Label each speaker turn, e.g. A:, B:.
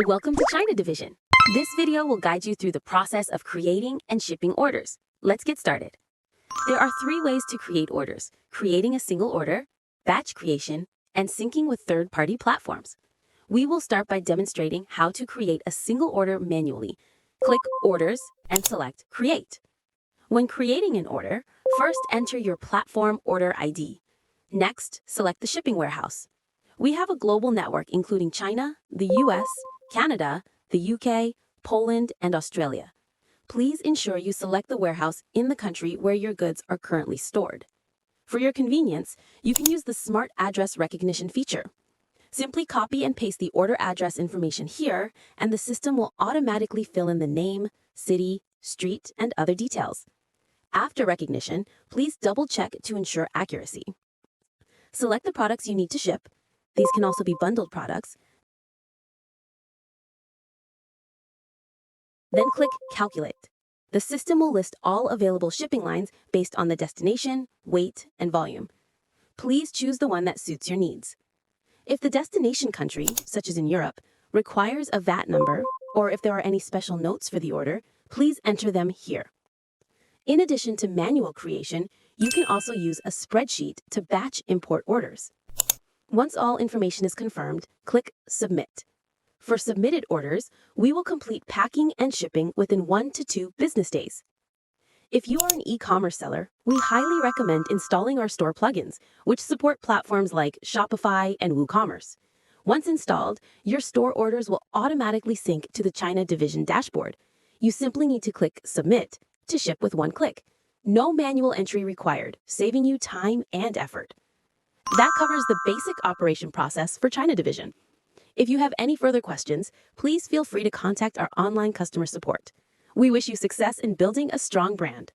A: Welcome to ChinaDivision. This video will guide you through the process of creating and shipping orders. Let's get started. There are 3 ways to create orders: creating a single order, batch creation, and syncing with third-party platforms. We will start by demonstrating how to create a single order manually. Click Orders and select Create. When creating an order, first enter your platform order ID. Next, select the shipping warehouse. We have a global network including China, the US, Canada, the UK, Poland, and Australia. Please ensure you select the warehouse in the country where your goods are currently stored. For your convenience, you can use the Smart Address Recognition feature. Simply copy and paste the order address information here, and the system will automatically fill in the name, city, street, and other details. After recognition, please double-check to ensure accuracy. Select the products you need to ship. These can also be bundled products. Then click Calculate. The system will list all available shipping lines based on the destination, weight, and volume. Please choose the one that suits your needs. If the destination country, such as in Europe, requires a VAT number, or if there are any special notes for the order, please enter them here. In addition to manual creation, you can also use a spreadsheet to batch import orders. Once all information is confirmed, click Submit. For submitted orders, we will complete packing and shipping within 1 to 2 business days. If you are an e-commerce seller, we highly recommend installing our store plugins, which support platforms like Shopify and WooCommerce. Once installed, your store orders will automatically sync to the ChinaDivision dashboard. You simply need to click Submit to ship with 1 click. No manual entry required, saving you time and effort. That covers the basic operation process for ChinaDivision. If you have any further questions, please feel free to contact our online customer support. We wish you success in building a strong brand.